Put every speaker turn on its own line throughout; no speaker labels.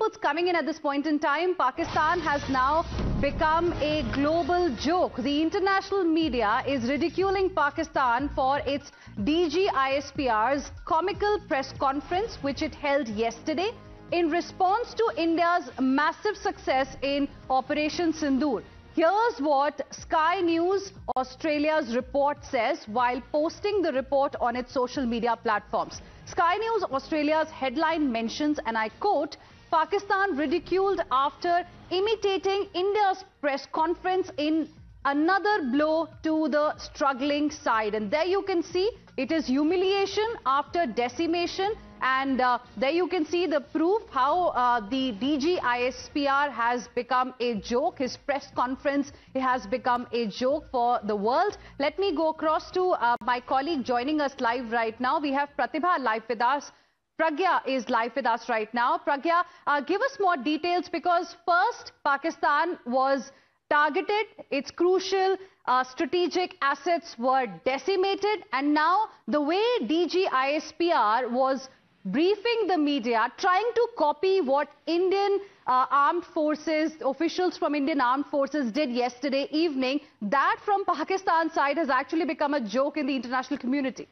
news coming in at this point in time. Pakistan has now become a global joke. The international media is ridiculing Pakistan for its DGISPR's comical press conference, which it held yesterday in response to India's massive success in Operation Sindoor. Here's what Sky News Australia's report says while posting the report on its social media platforms. Sky News Australia's headline mentions, and I quote, Pakistan ridiculed after imitating India's press conference in another blow to the struggling side. And there you can see it is humiliation after decimation. And there you can see the proof how the DGISPR has become a joke. His press conference has become a joke for the world. Let me go across to my colleague joining us live right now. We have Pratibha live with us. Pragya is live with us right now. Pragya, give us more details, because first Pakistan was targeted, its crucial strategic assets were decimated, and now the way DGISPR was briefing the media, trying to copy what Indian armed forces, officials from Indian armed forces did yesterday evening, that from Pakistan side has actually become a joke in the international community.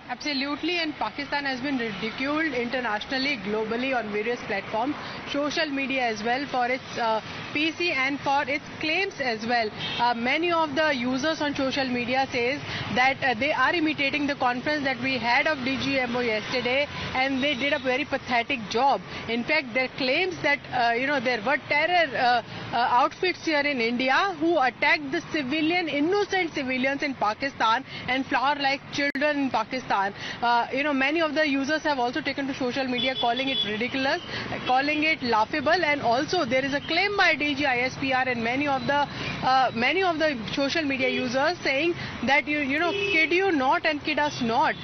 Absolutely, and Pakistan has been ridiculed internationally, globally on various platforms, social media as well, for its PC and for its claims as well. Many of the users on social media says that they are imitating the conference that we had of DGMO yesterday, and they did a very pathetic job. In fact, their claims that there were terror outfits here in India who attacked the innocent civilians in Pakistan and flower like children in Pakistan. Many of the users have also taken to social media calling it ridiculous, calling it laughable, and also there is a claim by DGISPR and many of the social media users saying that kid you not and kid us not.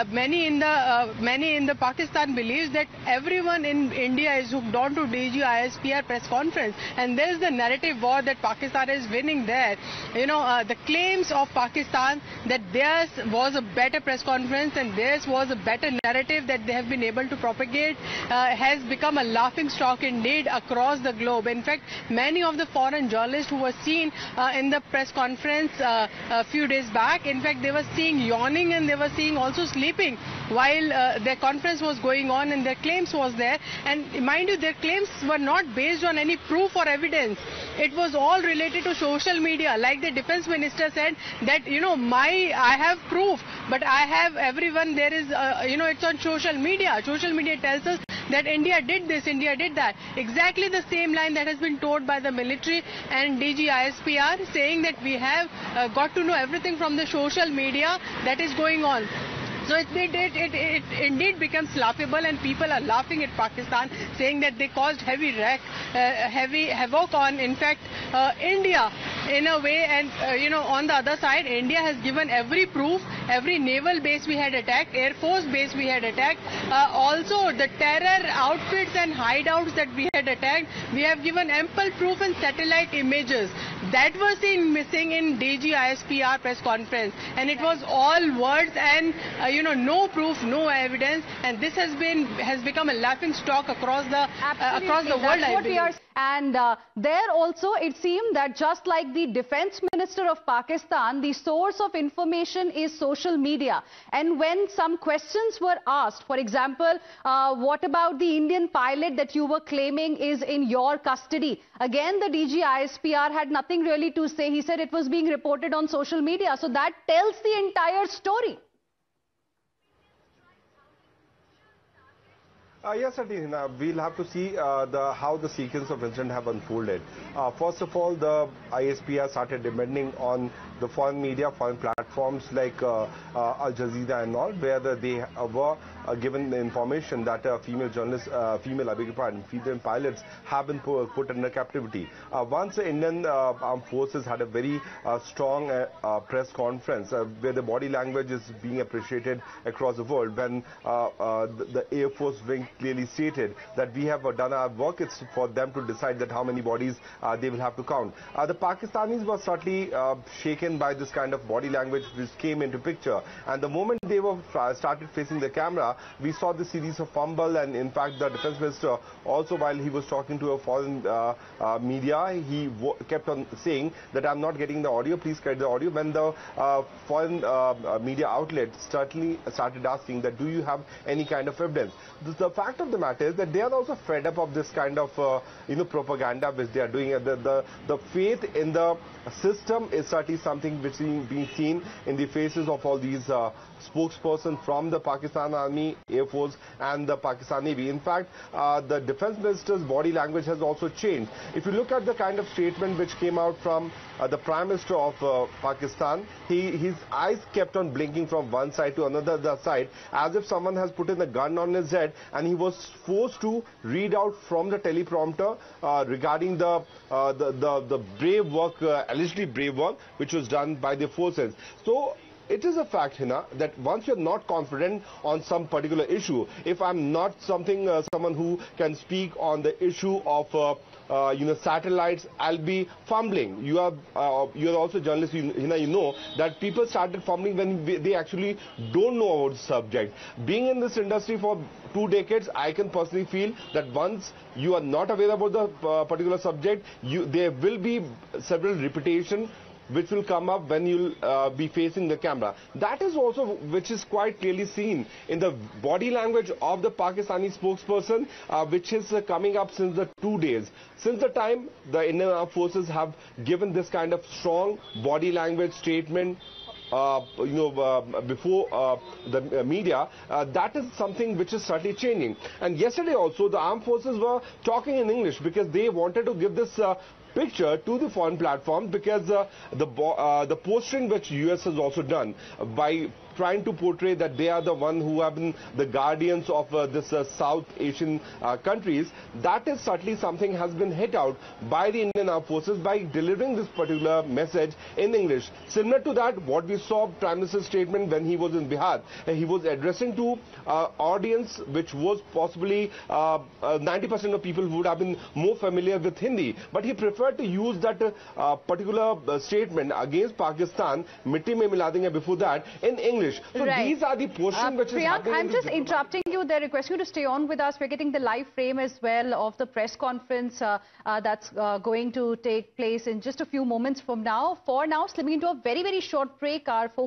Many in the Pakistan believes that everyone in India is hooked on to DGISPR press conference, and there is the narrative war that Pakistan is winning there. The claims of Pakistan that theirs was a better press conference and theirs was a better narrative that they have been able to propagate has become a laughing stock indeed across the globe. In fact, many of the foreign journalists who were seen in the press conference a few days back, in fact, they were seen yawning and they were seen also sleeping while their conference was going on and their claims was there. And mind you, their claims were not based on any proof or evidence. It was all related to social media. Like the defense minister said that, I have proof, but I have everyone, there is, it's on social media. Social media tells us that India did this, India did that. Exactly the same line that has been told by the military and DGISPR, saying that we have got to know everything from the social media that is going on. So it indeed becomes laughable, and people are laughing at Pakistan, saying that they caused heavy havoc on, in fact, India in a way. And on the other side, India has given every proof, every naval base we had attacked, air force base we had attacked, also the terror outfits and hideouts that we had attacked. We have given ample proof and satellite images that were seen missing in DGISPR press conference, and it was all words and no proof, no evidence, and this has become a laughing stock across the world.
That's what we are. And there also it seemed that just like the defense minister of Pakistan, the source of information is social media. And when some questions were asked, for example, what about the Indian pilot that you were claiming is in your custody? Again, the DGISPR had nothing really to say. He said it was being reported on social media. So that tells the entire story.
Yes, certainly. We'll have to see how the sequence of incidents have unfolded. First of all, the ISPR started depending on the foreign media, foreign platforms like Al Jazeera and all, where they were given the information that female pilots have been put under captivity. Once the Indian armed forces had a very strong press conference where the body language is being appreciated across the world, when the Air Force wing clearly stated that we have done our work, it's for them to decide that how many bodies they will have to count. The Pakistanis were certainly shaken by this kind of body language which came into picture. And the moment they were started facing the camera, we saw the series of fumble, and in fact the defense minister also, while he was talking to a foreign media, he kept on saying that I'm not getting the audio, please get the audio, when the foreign media outlet certainly started asking that do you have any kind of evidence. The fact of the matter is that they are also fed up of this kind of propaganda which they are doing. The faith in the system is certainly something which is being seen in the faces of all these spokespersons from the Pakistan Army, Air Force and the Pakistan Navy. In fact, the defense minister's body language has also changed. If you look at the kind of statement which came out from the Prime Minister of Pakistan, his eyes kept on blinking from one side to another side, as if someone has put in a gun on his head, and he was forced to read out from the teleprompter regarding the brave work, allegedly brave work, which was done by the forces. So it is a fact, Hina, that once you're not confident on some particular issue, if I'm not someone who can speak on the issue of satellites, I'll be fumbling. You're also journalists, Hina, you know that people started fumbling when they actually don't know about the subject. Being in this industry for 2 decades, I can personally feel that once you are not aware about the particular subject, there will be several repetitions which will come up when you'll be facing the camera. That is also which is quite clearly seen in the body language of the Pakistani spokesperson, which is coming up since the 2 days. Since the time the Indian Armed Forces have given this kind of strong body language statement before the media, that is something which is certainly changing. And yesterday also the armed forces were talking in English because they wanted to give this picture to the foreign platform, because the posturing which US has also done by trying to portray that they are the one who have been the guardians of this South Asian countries, that is certainly something has been hit out by the Indian Armed Forces by delivering this particular message in English. Similar to that, what we saw Prime Minister's statement when he was in Bihar, he was addressing to audience which was possibly 90% of people who would have been more familiar with Hindi, but he preferred to use that particular statement against Pakistan, Mitti Mein Mila Denge, before that, in English. So these are the portion which is happening.
I'm just interrupting you there. Request you to stay on with us. We're getting the live frame as well of the press conference that's going to take place in just a few moments from now. For now, slipping into a very, very short break. Our focus